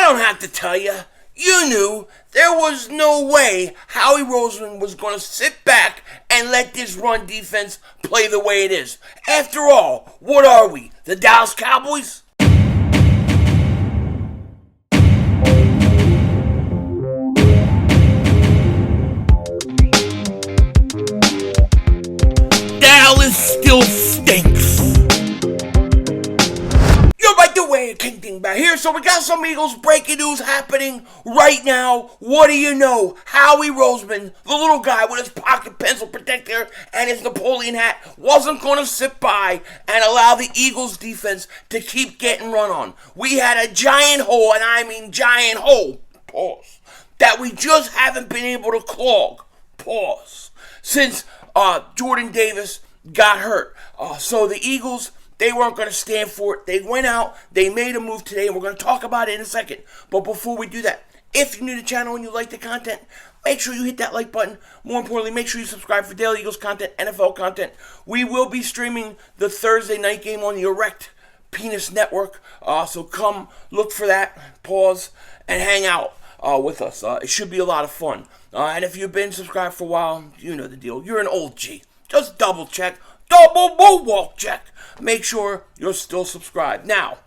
don't have to tell you. You knew there was no way Howie Roseman was going to sit back and let this run defense play the way it is. After all, what are we? The Dallas Cowboys? Dallas still stinks. You're right the way, King Dingbat here. So we got some Eagles breaking news happening right now. What do you know? Howie Roseman, the little guy with his pocket pencil protector and his Napoleon hat, wasn't going to sit by and allow the Eagles defense to keep getting run on. We had a giant hole, and I mean giant hole, pause, that we just haven't been able to clog, pause, since Jordan Davis got hurt. So the Eagles, they weren't going to stand for it. They went out, they made a move today, and we're going to talk about it in a second. But before we do that, if you're new to the channel and you like the content, make sure you hit that like button. More importantly, make sure you subscribe for daily Eagles content, NFL content. We will be streaming the Thursday night game on the Erect Penis Network. So come look for that, pause, and hang out with us. It should be a lot of fun. And if you've been subscribed for a while, you know the deal. You're an old G. Just double check. Double walk check. Make sure you're still subscribed. Now,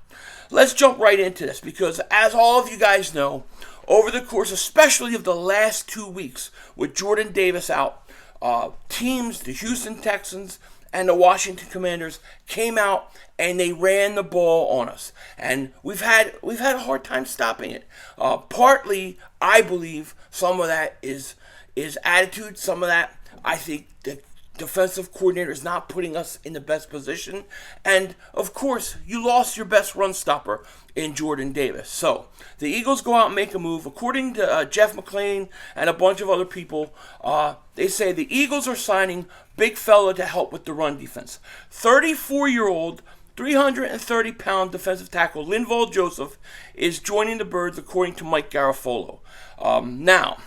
let's jump right into this because as all of you guys know, over the course especially of the last 2 weeks with Jordan Davis out, teams, the Houston Texans and the Washington Commanders came out and they ran the ball on us. And we've had a hard time stopping it. Partly, I believe some of that is attitude. Some of that, I think, the defensive coordinator is not putting us in the best position. And, of course, you lost your best run stopper in Jordan Davis. So, the Eagles go out and make a move. According to Jeff McClain and a bunch of other people, they say the Eagles are signing big fella to help with the run defense. 34-year-old, 330-pound defensive tackle Linval Joseph is joining the Birds, according to Mike Garafolo. Now,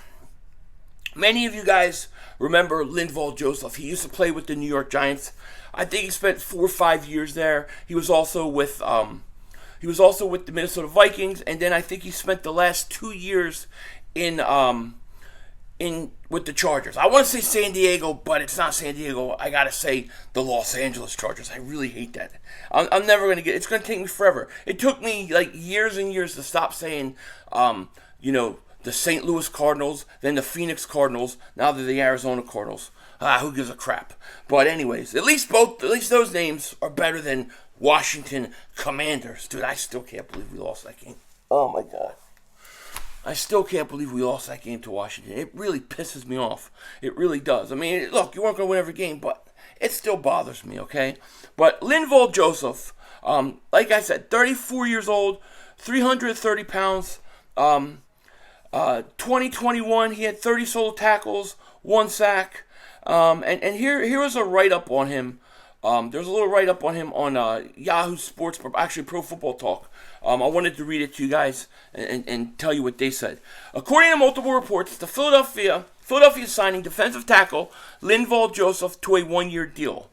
many of you guys remember Linval Joseph. He used to play with the New York Giants. I think he spent 4 or 5 years there. He was also with the Minnesota Vikings, and then I think he spent the last 2 years in with the Chargers. I want to say San Diego, but it's not San Diego. I gotta say the Los Angeles Chargers. I really hate that. I'm never gonna get. It's gonna take me forever. It took me like years and years to stop saying, the St. Louis Cardinals, then the Phoenix Cardinals, now they're the Arizona Cardinals. Who gives a crap? But anyways, at least those names are better than Washington Commanders. Dude, I still can't believe we lost that game. Oh my God. I still can't believe we lost that game to Washington. It really pisses me off. It really does. I mean, look, you weren't going to win every game, but it still bothers me, okay? But Linval Joseph, like I said, 34 years old, 330 pounds, 2021, he had 30 solo tackles, 1 sack. And here was a write-up on him. There's a little write-up on him on Yahoo Sports, actually Pro Football Talk. I wanted to read it to you guys and tell you what they said. According to multiple reports, the Philadelphia is signing defensive tackle Linval Joseph to a 1-year deal.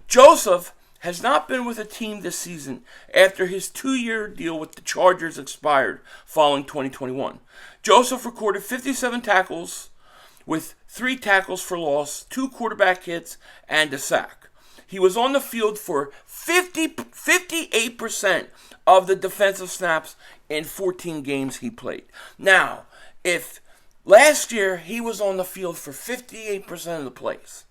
Joseph has not been with a team this season after his 2-year deal with the Chargers expired following 2021. Joseph recorded 57 tackles with 3 tackles for loss, 2 quarterback hits, and a sack. He was on the field for 58% of the defensive snaps in 14 games he played. Now, if last year he was on the field for 58% of the plays,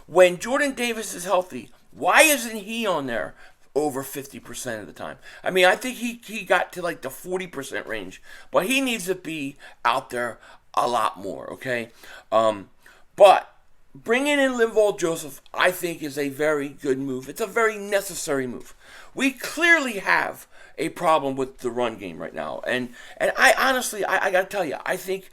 when Jordan Davis is healthy, why isn't he on there over 50% of the time? I mean, I think he got to like the 40% range, but he needs to be out there a lot more, okay? But bringing in Linval Joseph, I think, is a very good move. It's a very necessary move. We clearly have a problem with the run game right now, and I honestly, I gotta tell you, I think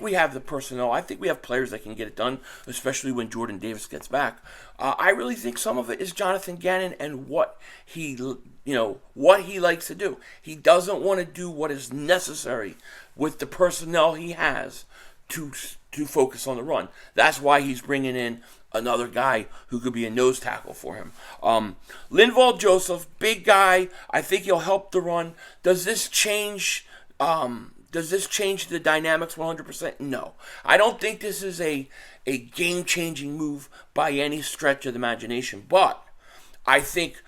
we have the personnel. I think we have players that can get it done, especially when Jordan Davis gets back. I really think some of it is Jonathan Gannon and what he likes to do. He doesn't want to do what is necessary with the personnel he has to focus on the run. That's why he's bringing in another guy who could be a nose tackle for him. Linval Joseph, big guy. I think he'll help the run. Does this change Does this change the dynamics 100%? No. I don't think this is a game-changing move by any stretch of the imagination, but I think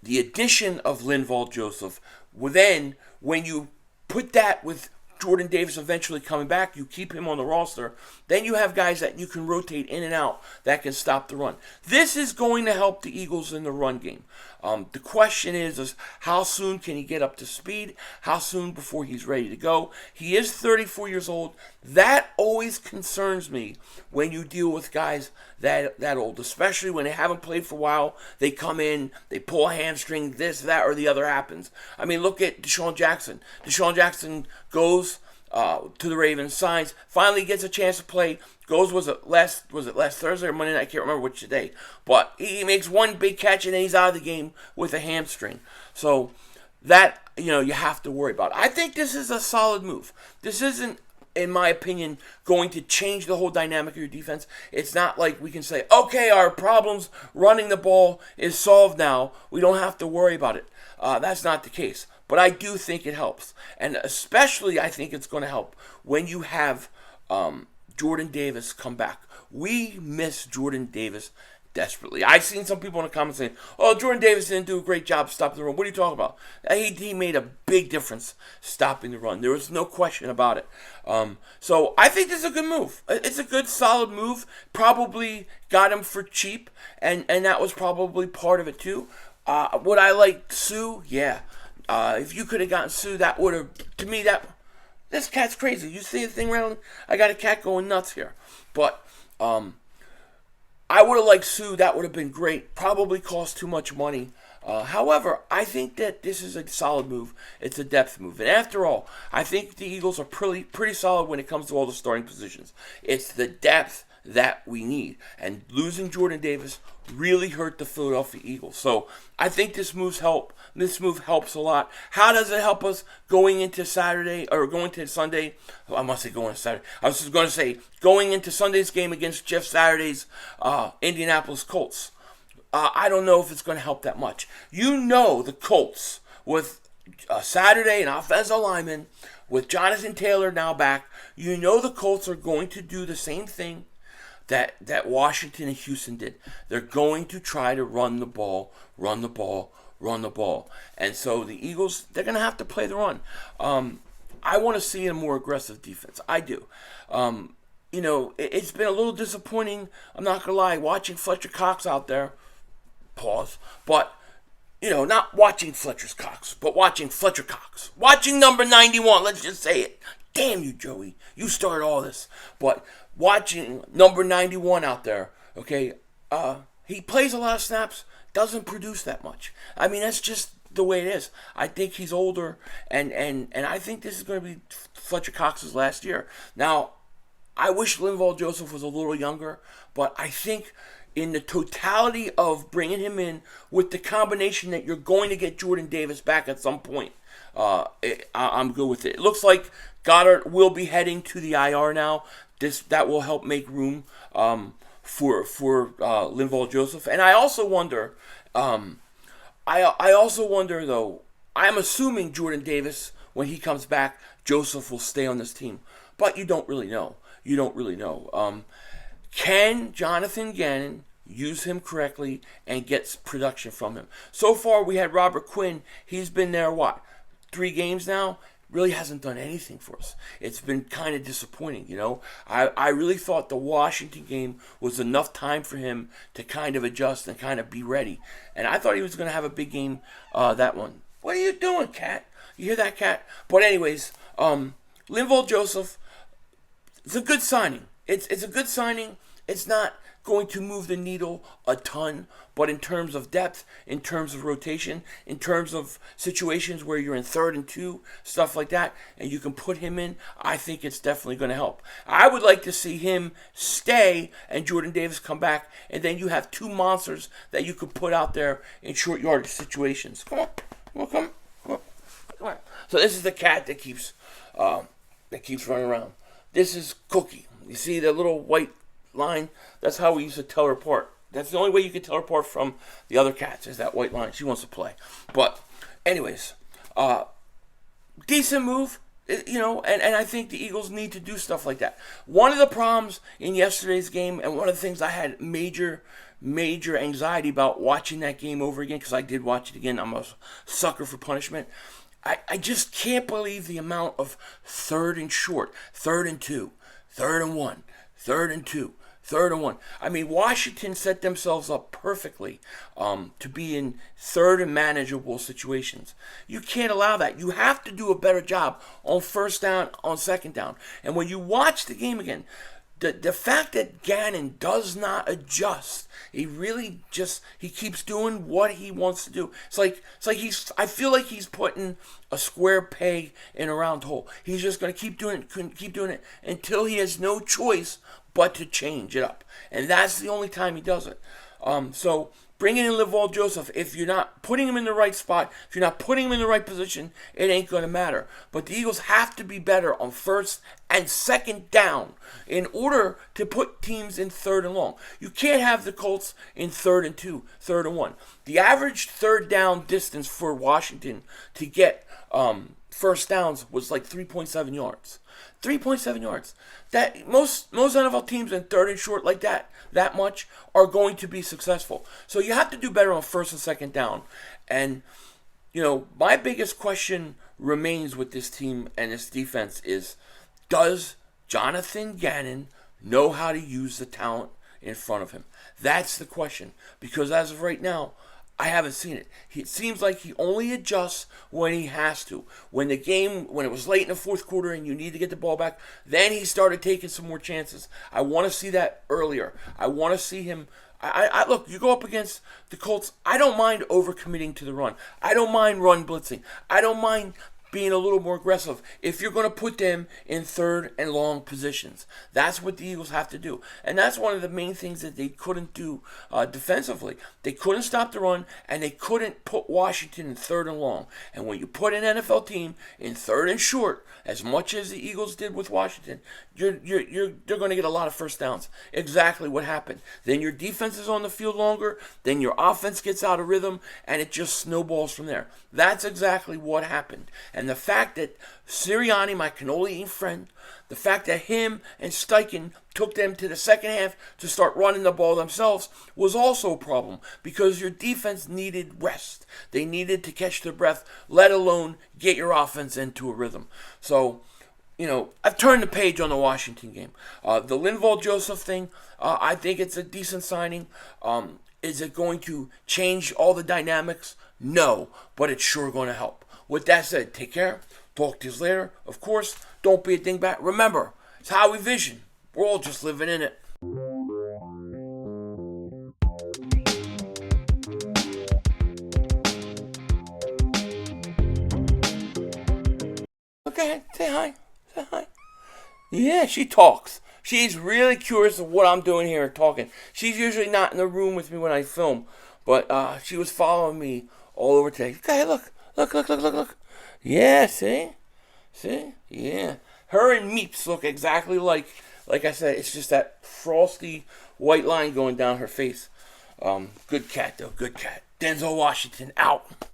the addition of Linval Joseph, then when you put that with Jordan Davis eventually coming back, you keep him on the roster, then you have guys that you can rotate in and out that can stop the run. This is going to help the Eagles in the run game. The question is how soon can he get up to speed? How soon before he's ready to go? He is 34 years old. That always concerns me when you deal with guys that old, especially when they haven't played for a while. They come in, they pull a hamstring, this, that, or the other happens. I mean, look at Deshaun Jackson. Deshaun Jackson goes to the Ravens, signs, finally gets a chance to play, goes, was it last Thursday or Monday night? I can't remember which day. But he makes one big catch and then he's out of the game with a hamstring. So that, you have to worry about. I think this is a solid move. This isn't, in my opinion, going to change the whole dynamic of your defense. It's not like we can say, okay, our problems running the ball is solved now. We don't have to worry about it. That's not the case. But I do think it helps. And especially I think it's going to help when you have Jordan Davis come back. We miss Jordan Davis desperately. I've seen some people in the comments saying, oh, Jordan Davis didn't do a great job stopping the run. What are you talking about? He made a big difference stopping the run. There was no question about it. So I think this is a good move. It's a good, solid move. Probably got him for cheap, and that was probably part of it too. Would I like Sue? Yeah. If you could have gotten Sue, that would have, to me, this cat's crazy. You see the thing around? I got a cat going nuts here. But I would have liked Sue. That would have been great. Probably cost too much money. However, I think that this is a solid move. It's a depth move. And after all, I think the Eagles are pretty solid when it comes to all the starting positions. It's the depth that we need. And losing Jordan Davis really hurt the Philadelphia Eagles. So I think this move helps a lot. How does it help us going into Saturday, or going to Sunday? I must say going to Saturday. I was just going to say going into Sunday's game against Jeff Saturday's Indianapolis Colts. I don't know if it's going to help that much. The Colts with Saturday, an offensive lineman, with Jonathan Taylor now back, the Colts are going to do the same thing that Washington and Houston did. They're going to try to run the ball. And so the Eagles, they're going to have to play the run. I want to see a more aggressive defense. I do. It's been a little disappointing, I'm not going to lie, watching Fletcher Cox out there. Pause. But, not watching Fletcher Cox, but watching Fletcher Cox. Watching number 91, let's just say it. Damn you, Joey. You started all this. But watching number 91 out there, okay, he plays a lot of snaps, doesn't produce that much. I mean, that's just the way it is. I think he's older, and I think this is going to be Fletcher Cox's last year. Now, I wish Linval Joseph was a little younger, but I think in the totality of bringing him in with the combination that you're going to get Jordan Davis back at some point, I'm good with it. It looks like Goddard will be heading to the IR now. That will help make room for Linval Joseph. And I also wonder, though, I'm assuming Jordan Davis, when he comes back, Joseph will stay on this team. But you don't really know. Can Jonathan Gannon use him correctly and get production from him? So far, we had Robert Quinn. He's been there, 3 games now? Really hasn't done anything for us. It's been kind of disappointing, I really thought the Washington game was enough time for him to kind of adjust and kind of be ready. And I thought he was going to have a big game, that one. What are you doing, cat? You hear that, cat? But anyways, Linval Joseph, it's a good signing. It's a good signing. It's not going to move the needle a ton, but in terms of depth, in terms of rotation, in terms of situations where you're in 3rd and 2, stuff like that, and you can put him in, I think it's definitely going to help. I would like to see him stay and Jordan Davis come back, and then you have 2 monsters that you could put out there in short yardage situations. Come on. So this is the cat that keeps running around. This is Cookie. You see the little white line? That's how we used to tell her apart. That's the only way you can tell her apart from the other cats, is that white line. She wants to play. But anyways, decent move. And I think the Eagles need to do stuff like that. One of the problems in yesterday's game, and one of the things I had major anxiety about watching that game over again, because I did watch it again. I'm a sucker for punishment. I just can't believe the amount of third and short, 3rd and 2, 3rd and 1, 3rd and 2, 3rd and 1. I mean, Washington set themselves up perfectly to be in third and manageable situations. You can't allow that. You have to do a better job on first down, on second down. And when you watch the game again, the fact that Gannon does not adjust, he keeps doing what he wants to do. I feel like he's putting a square peg in a round hole. He's just going to keep doing it until he has no choice but to change it up. And that's the only time he does it. So bringing in Linval Joseph, if you're not putting him in the right spot, if you're not putting him in the right position, it ain't going to matter. But the Eagles have to be better on first and second down in order to put teams in third and long. You can't have the Colts in 3rd and 2, 3rd and 1. The average third down distance for Washington to get first downs was like 3.7 yards. 3.7 yards. That most NFL teams in 3rd and short like that much are going to be successful. So you have to do better on first and second down. And my biggest question remains with this team and this defense is, does Jonathan Gannon know how to use the talent in front of him? That's the question. Because as of right now, I haven't seen it. It seems like he only adjusts when he has to. When it was late in the 4th quarter and you need to get the ball back, then he started taking some more chances. I want to see that earlier. I want to see him. Look, you go up against the Colts, I don't mind overcommitting to the run. I don't mind run blitzing. I don't mind being a little more aggressive if you're going to put them in third and long positions. That's what the Eagles have to do. And that's one of the main things that they couldn't do defensively. They couldn't stop the run, and they couldn't put Washington in third and long. And when you put an NFL team in third and short, as much as the Eagles did with Washington, they're going to get a lot of first downs. Exactly what happened. Then your defense is on the field longer, then your offense gets out of rhythm, and it just snowballs from there. That's exactly what happened. And the fact that Sirianni, my cannoli-eating friend, the fact that him and Steichen took them to the second half to start running the ball themselves was also a problem because your defense needed rest. They needed to catch their breath, let alone get your offense into a rhythm. So, I've turned the page on the Washington game. The Linval Joseph thing, I think it's a decent signing. Is it going to change all the dynamics? No, but it's sure going to help. With that said, take care. Talk to you later. Of course, don't be a dingbat. Remember, it's how we vision. We're all just living in it. Okay, say hi. Say hi. Yeah, she talks. She's really curious of what I'm doing here and talking. She's usually not in the room with me when I film, but she was following me all over today. Okay, look. Yeah, see? Yeah. Her and Meeps look exactly like I said, it's just that frosty white line going down her face. Good cat, though. Good cat. Denzel Washington, out.